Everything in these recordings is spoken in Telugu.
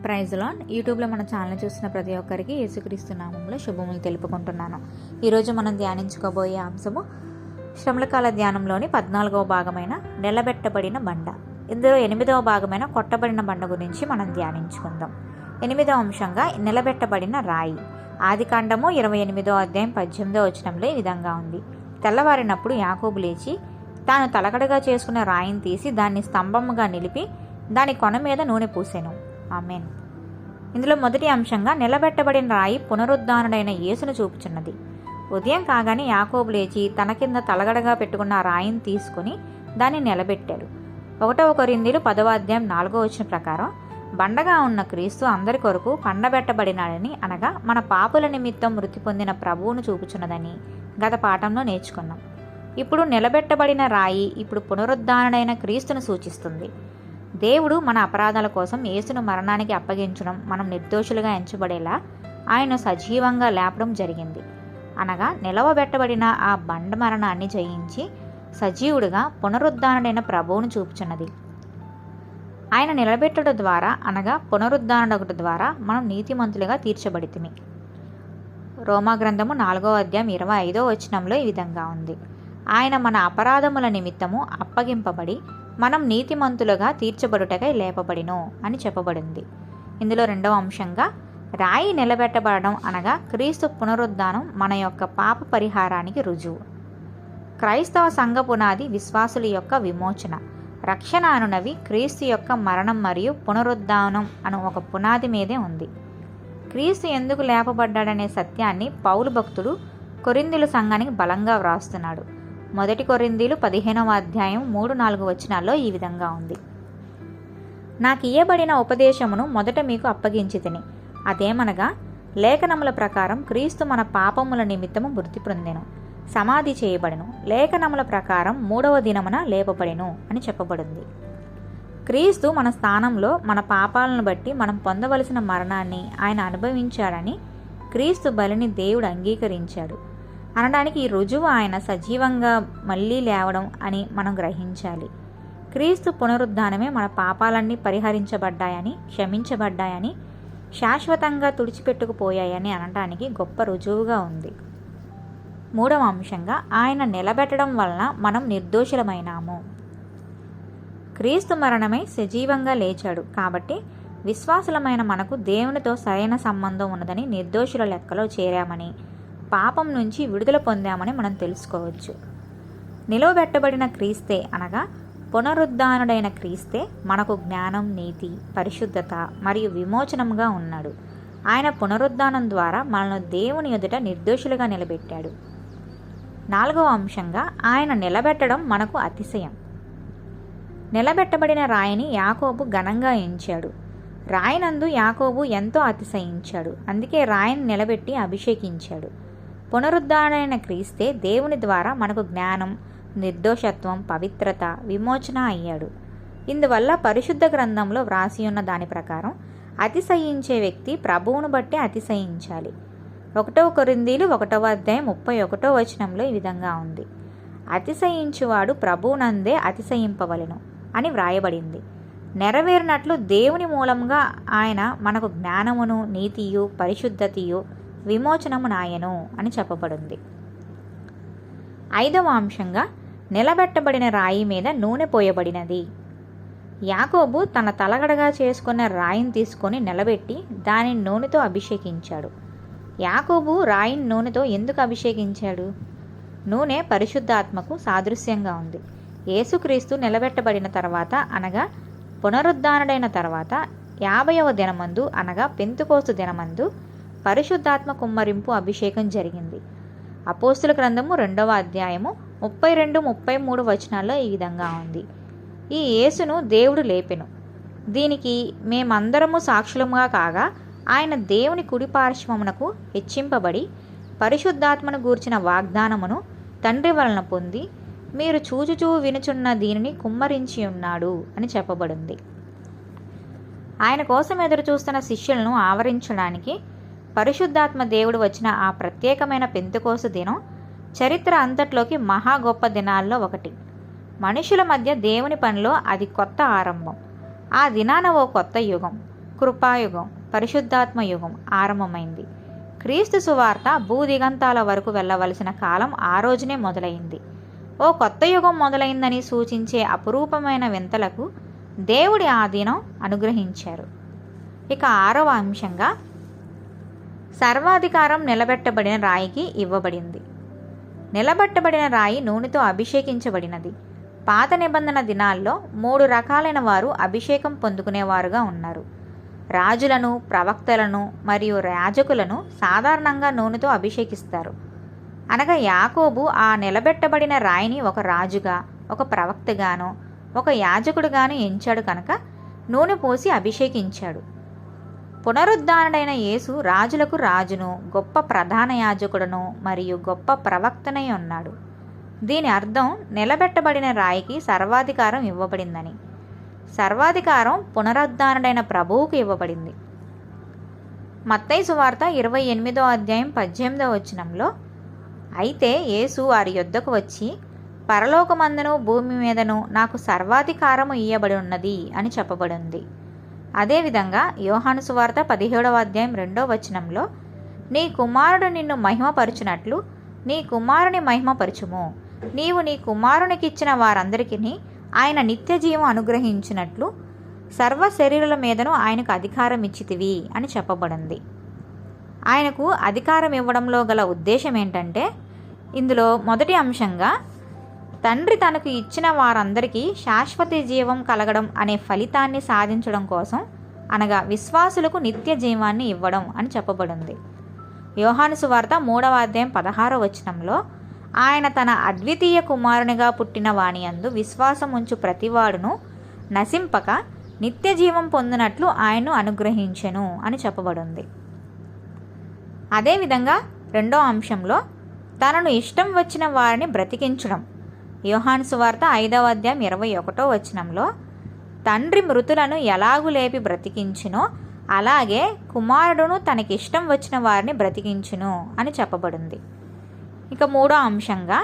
Praise lord. యూట్యూబ్లో మన ఛానల్ చూస్తున్న ప్రతి ఒక్కరికి యేసుక్రీస్తు నామంలో శుభములు తెలుపుకుంటున్నాను. ఈరోజు మనం ధ్యానించుకోబోయే అంశము శ్రమల కాల ధ్యానంలోని 14వ భాగమైన నిలబెట్టబడిన బండ. ఇందులో 8వ భాగమైన కొట్టబడిన బండ గురించి మనం ధ్యానించుకుందాం. 8వ అంశంగా నిలబెట్టబడిన రాయి. ఆదికాండము 28వ అధ్యాయం 18వ వచనంలో ఈ విధంగా ఉంది. తెల్లవారినప్పుడు యాకోబు లేచి తాను తలకడగా చేసుకున్న రాయిని తీసి దాన్ని స్తంభముగా నిలిపి దాని కొన మీద నూనె పూసెను. ఆమేన్. ఇందులో మొదటి అంశంగా నిలబెట్టబడిన రాయి పునరుద్ధానుడైన యేసును చూపుచున్నది. ఉదయం కాగానే యాకోబు లేచి తన కింద తలగడగా పెట్టుకున్న ఆ రాయిని తీసుకుని దాన్ని నిలబెట్టాడు. 1 కొరింథీయులు 10వ అధ్యాయం 4వ వచనం ప్రకారం బండగా ఉన్న క్రీస్తు అందరి కొరకు పండబెట్టబడినాడని, అనగా మన పాపుల నిమిత్తం మృతి పొందిన ప్రభువును చూపుచున్నదని గత పాఠంలో నేర్చుకున్నాం. ఇప్పుడు నిలబెట్టబడిన రాయి ఇప్పుడు పునరుద్ధానుడైన క్రీస్తును సూచిస్తుంది. దేవుడు మన అపరాధాల కోసం యేసును మరణానికి అప్పగించడం, మనం నిర్దోషులుగా ఎంచబడేలా ఆయన సజీవంగా లేపడం జరిగింది. అనగా నిలవబెట్టబడిన ఆ బండ మరణాన్ని జయించి సజీవుడిగా పునరుద్ధానుడైన ప్రభువును చూపుచున్నది. ఆయన నిలబెట్టడం ద్వారా, అనగా పునరుద్ధానుడొకటి ద్వారా మనం నీతిమంతులుగా తీర్చబడితిమి. రోమా గ్రంథము 4వ అధ్యాయం 25వ వచనంలో ఈ విధంగా ఉంది. ఆయన మన అపరాధముల నిమిత్తము అప్పగింపబడి మనం నీతిమంతులుగా తీర్చబడుటకై లేపబడిను అని చెప్పబడింది. ఇందులో 2వ అంశంగా రాయి నిలబెట్టబడడం, అనగా క్రీస్తు పునరుద్ధానం మన యొక్క పాప పరిహారానికి రుజువు. క్రైస్తవ సంఘ పునాది విశ్వాసుల యొక్క విమోచన, రక్షణ అనునవి క్రీస్తు యొక్క మరణం మరియు పునరుద్ధానం అను ఒక పునాది మీదే ఉంది. క్రీస్తు ఎందుకు లేపబడ్డాడనే సత్యాన్ని పౌలు భక్తుడు కొరింథీయుల సంఘానికి బలంగా వ్రాస్తున్నాడు. 1 కొరింథీయులు 15వ అధ్యాయం 3-4 వచనాల్లో ఈ విధంగా ఉంది. నాకు ఇయ్యబడిన ఉపదేశమును మొదట మీకు అప్పగించితిని. అదేమనగా, లేఖనముల ప్రకారం క్రీస్తు మన పాపముల నిమిత్తము మృతి పొందెను, సమాధి చేయబడెను, లేఖనముల ప్రకారం 3వ దినమున లేపబడెను అని చెప్పబడింది. క్రీస్తు మన స్థానంలో మన పాపాలను బట్టి మనం పొందవలసిన మరణాన్ని ఆయన అనుభవించాడని, క్రీస్తు బలిని దేవుడు అంగీకరించాడు అనడానికి ఈ రుజువు ఆయన సజీవంగా మళ్ళీ లేవడం అని మనం గ్రహించాలి. క్రీస్తు పునరుద్ధానమే మన పాపాలన్నీ పరిహరించబడ్డాయని, క్షమించబడ్డాయని, శాశ్వతంగా తుడిచిపెట్టుకుపోయాయని అనడానికి గొప్ప రుజువుగా ఉంది. 3వ అంశంగా ఆయన నిలబెట్టడం వలన మనం నిర్దోషులమైనాము. క్రీస్తు మరణమై సజీవంగా లేచాడు కాబట్టి విశ్వాసులమైన మనకు దేవునితో సరైన సంబంధం ఉన్నదని, నిర్దోషుల లెక్కలో చేరామని, పాపం నుంచి విడుదల పొందామని మనం తెలుసుకోవచ్చు. నిలవబెట్టబడిన క్రీస్తే, అనగా పునరుద్ధానుడైన క్రీస్తే మనకు జ్ఞానం, నీతి, పరిశుద్ధత మరియు విమోచనంగా ఉన్నాడు. ఆయన పునరుద్ధానం ద్వారా మనల్ని దేవుని ఎదుట నిర్దోషులుగా నిలబెట్టాడు. 4వ అంశంగా ఆయన నిలబెట్టడం మనకు అతిశయం. నిలబెట్టబడిన రాయిని యాకోబు ఘనంగా ఎంచాడు. రాయినందు యాకోబు ఎంతో అతిశయించాడు. అందుకే రాయిని నిలబెట్టి అభిషేకించాడు. పునరుద్ధానుడైన క్రీస్తే దేవుని ద్వారా మనకు జ్ఞానం, నిర్దోషత్వం, పవిత్రత, విమోచన అయ్యాడు. ఇందువల్ల పరిశుద్ధ గ్రంథంలో వ్రాసి ఉన్న దాని ప్రకారం అతిశయించే వ్యక్తి ప్రభువును బట్టి అతిశయించాలి. 1 కొరింథీయులు 1వ అధ్యాయం 31వ వచనంలో ఈ విధంగా ఉంది. అతిశయించువాడు ప్రభువునందే అతిశయింపవలెను అని వ్రాయబడింది. నెరవేరినట్లు దేవుని మూలంగా ఆయన మనకు జ్ఞానమును, నీతియు, పరిశుద్ధతయు, విమోచనము నాయను అని చెప్పబడింది. 5వ అంశంగా నిలబెట్టబడిన రాయి మీద నూనె పోయబడినది. యాకోబు తన తలగడగా చేసుకున్న రాయిని తీసుకొని నిలబెట్టి దానిని నూనెతో అభిషేకించాడు. యాకోబు రాయిని నూనెతో ఎందుకు అభిషేకించాడు? నూనె పరిశుద్ధాత్మకు సాదృశ్యంగా ఉంది. యేసుక్రీస్తు నిలబెట్టబడిన తర్వాత, అనగా పునరుద్ధానుడైన తర్వాత 50వ దినమందు, అనగా పెంతెకోస్తు దినమందు పరిశుద్ధాత్మ కుమ్మరింపు అభిషేకం జరిగింది. అపోస్తుల గ్రంథము 2వ అధ్యాయము 32-33 వచనాల్లో ఈ విధంగా ఉంది. ఈ యేసును దేవుడు లేపెను. దీనికి మేమందరము సాక్షులముగా కాగా ఆయన దేవుని కుడి పార్శ్వమునకు హెచ్చింపబడి పరిశుద్ధాత్మను గూర్చిన వాగ్దానమును తండ్రి వలన పొంది మీరు చూచుచూ వినుచున్న దీనిని కుమ్మరించి ఉన్నాడు అని చెప్పబడింది. ఆయన కోసం ఎదురు చూస్తున్న శిష్యులను ఆవరించడానికి పరిశుద్ధాత్మ దేవుడు వచ్చిన ఆ ప్రత్యేకమైన పెంతెకోస్తు దినం చరిత్ర అంతట్లోకి మహా గొప్ప దినాల్లో ఒకటి. మనుషుల మధ్య దేవుని పనిలో అది కొత్త ఆరంభం. ఆ దినాన ఓ కొత్త యుగం, కృపాయుగం, పరిశుద్ధాత్మ యుగం ఆరంభమైంది. క్రీస్తు సువార్త భూదిగంతాల వరకు వెళ్ళవలసిన కాలం ఆ రోజునే మొదలైంది. ఓ కొత్త యుగం మొదలైందని సూచించే అపురూపమైన వింతలకు దేవుడి ఆధీనం అనుగ్రహించారు. ఇక 6వ అంశంగా సర్వాధికారం నిలబెట్టబడిన రాయికి ఇవ్వబడింది. నిలబెట్టబడిన రాయి నూనెతో అభిషేకించబడినది. పాత నిబంధన దినాల్లో 3 రకాలైన వారు అభిషేకం పొందుకునేవారుగా ఉన్నారు. రాజులను, ప్రవక్తలను మరియు యాజకులను సాధారణంగా నూనెతో అభిషేకిస్తారు. అనగా యాకోబు ఆ నిలబెట్టబడిన రాయిని ఒక రాజుగా, ఒక ప్రవక్తగాను, ఒక యాజకుడుగాను ఎంచాడు కనుక నూనె పోసి అభిషేకించాడు. పునరుద్ధానుడైన యేసు రాజులకు రాజును, గొప్ప ప్రధాన యాజకుడును మరియు గొప్ప ప్రవక్తనై ఉన్నాడు. దీని అర్థం నిలబెట్టబడిన రాయికి సర్వాధికారం ఇవ్వబడిందని. సర్వాధికారం పునరుద్ధానుడైన ప్రభువుకు ఇవ్వబడింది. మత్తయి సువార్త 28వ అధ్యాయం 18వ వచనంలో, అయితే యేసు వారి యొద్దకు వచ్చి, పరలోకమందును భూమి మీదను నాకు సర్వాధికారము ఇయ్యబడి ఉన్నది అని చెప్పబడింది. అదేవిధంగా యోహాను సువార్త 17వ అధ్యాయం 2వ వచనంలో, నీ కుమారుడు నిన్ను మహిమపరచునట్లు నీ కుమారుని మహిమపరచుము, నీవు నీ కుమారునికిచ్చిన వారందరికీ ఆయన నిత్య జీవం అనుగ్రహించినట్లు సర్వ శరీరుల మీదను ఆయనకు అధికారం ఇచ్చితివి అని చెప్పబడింది. ఆయనకు అధికారం ఇవ్వడంలో గల ఉద్దేశం ఏంటంటే, ఇందులో మొదటి అంశంగా తండ్రి తనకు ఇచ్చిన వారందరికీ శాశ్వత జీవం కలగడం అనే ఫలితాన్ని సాధించడం కోసం, అనగా విశ్వాసులకు నిత్య జీవాన్ని ఇవ్వడం అని చెప్పబడింది. యోహాను సువార్త 3వ అధ్యాయం 16వ వచనంలో, ఆయన తన అద్వితీయ కుమారునిగా పుట్టిన వాని యందు విశ్వాసం ఉంచు ప్రతివాడును నశింపక నిత్య జీవం పొందినట్లు ఆయన్ను అనుగ్రహించెను అని చెప్పబడింది. అదేవిధంగా 2వ అంశంలో తనను ఇష్టం వచ్చిన వారిని బ్రతికించడం. యోహాను సువార్త 5వ అధ్యాయం 21వ వచనంలో, తండ్రి మృతులను ఎలాగు లేపి బ్రతికించునో అలాగే కుమారుడును తనకిష్టం వచ్చిన వారిని బ్రతికించును అని చెప్పబడింది. ఇక 3వ అంశంగా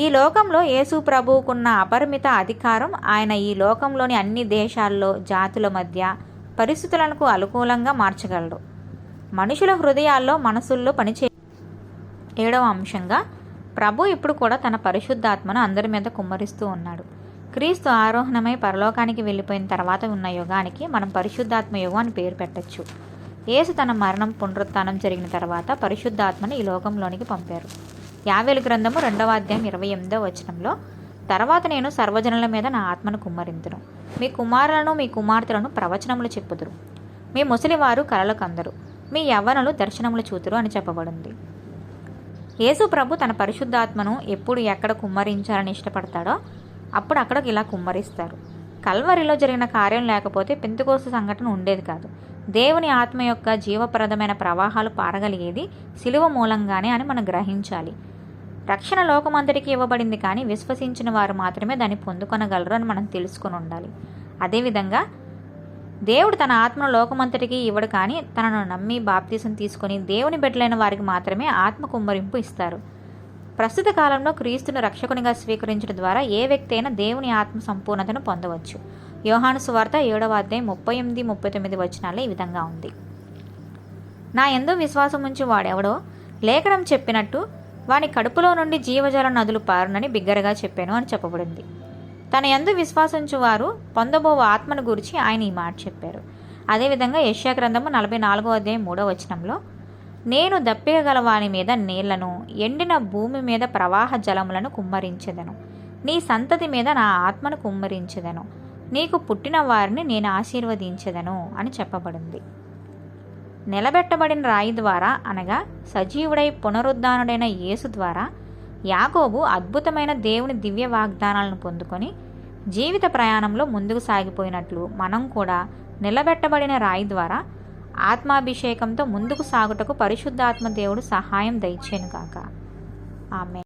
ఈ లోకంలో యేసు ప్రభువుకున్న అపరిమిత అధికారం. ఆయన ఈ లోకంలోని అన్ని దేశాల్లో, జాతుల మధ్య పరిస్థితులకు అనుకూలంగా మార్చగలడు. మనుషుల హృదయాల్లో, మనసుల్లో పనిచే 7వ అంశంగా ప్రభు ఇప్పుడు కూడా తన పరిశుద్ధాత్మను అందరి మీద కుమ్మరిస్తూ ఉన్నాడు. క్రీస్తు ఆరోహణమై పరలోకానికి వెళ్ళిపోయిన తర్వాత ఉన్న యుగానికి మనం పరిశుద్ధాత్మ యుగం అని పేరు పెట్టచ్చు. యేసు తన మరణం, పునరుత్థానం జరిగిన తర్వాత పరిశుద్ధాత్మను ఈ లోకంలోనికి పంపారు. యావేలు గ్రంథము 2వ అధ్యాయం 28వ వచనంలో, తర్వాత నేను సర్వజనుల మీద నా ఆత్మను కుమ్మరింతును, మీ కుమారులను మీ కుమార్తెలను ప్రవచనములు చెప్పుదురు, మీ ముసలివారు కలలు కందరు, మీ యవ్వనులు దర్శనములు చూతురు అని చెప్పబడింది. యేసు ప్రభు తన పరిశుద్ధాత్మను ఎప్పుడు ఎక్కడ కుమ్మరించాలని ఇష్టపడతాడో అప్పుడు అక్కడికి ఇలా కుమ్మరిస్తారు. కల్వరిలో జరిగిన కార్యం లేకపోతే పెంతెకోస్తు సంఘటన ఉండేది కాదు. దేవుని ఆత్మ యొక్క జీవప్రదమైన ప్రవాహాలు పారగలిగేది శిలువ మూలంగానే అని మనం గ్రహించాలి. రక్షణ లోకమంతటికి ఇవ్వబడింది, కానీ విశ్వసించిన వారు మాత్రమే దాన్ని పొందుకొనగలరు అని మనం తెలుసుకొని ఉండాలి. అదేవిధంగా దేవుడు తన ఆత్మను లోకమంతటికి ఇవ్వడు, కానీ తనను నమ్మి బాప్తీసం తీసుకొని దేవుని బిడ్డలైన వారికి మాత్రమే ఆత్మ కుమ్మరింపు ఇస్తారు. ప్రస్తుత కాలంలో క్రీస్తును రక్షకునిగా స్వీకరించడం ద్వారా ఏ వ్యక్తి అయినా దేవుని ఆత్మ సంపూర్ణతను పొందవచ్చు. యోహాను సువార్త 7వ అధ్యాయం 38-39 వచనాల్లో ఈ విధంగా ఉంది. నా యందు విశ్వాసం ఉంచి వాడెవడో లేఖనం చెప్పినట్టు వాని కడుపులో నుండి జీవజల నదులు పారునని బిగ్గరగా చెప్పాను అని చెప్పబడింది. తన యందు విశ్వాసించు వారు పొందబో ఆత్మను గురించి ఆయన ఈ మాట చెప్పారు. అదేవిధంగా యెషయా గ్రంథము 44వ అధ్యాయం 3వ వచనంలో, నేను దప్పిక గల వాని మీద నీళ్లను, ఎండిన భూమి మీద ప్రవాహ జలములను కుమ్మరించెదను, నీ సంతతి మీద నా ఆత్మను కుమ్మరించెదను, నీకు పుట్టిన వారిని నేను ఆశీర్వదించెదను అని చెప్పబడింది. నిలబెట్టబడిన రాయి ద్వారా, అనగా సజీవుడై పునరుద్ధానుడైన యేసు ద్వారా యాకోబు అద్భుతమైన దేవుని దివ్య వాగ్దానాలను పొందుకొని జీవిత ప్రయాణంలో ముందుకు సాగిపోయినట్లు మనం కూడా నిలబెట్టబడిన రాయి ద్వారా ఆత్మాభిషేకంతో ముందుకు సాగుటకు పరిశుద్ధాత్మ దేవుడు సహాయం దయచేయును గాక. ఆమేన్.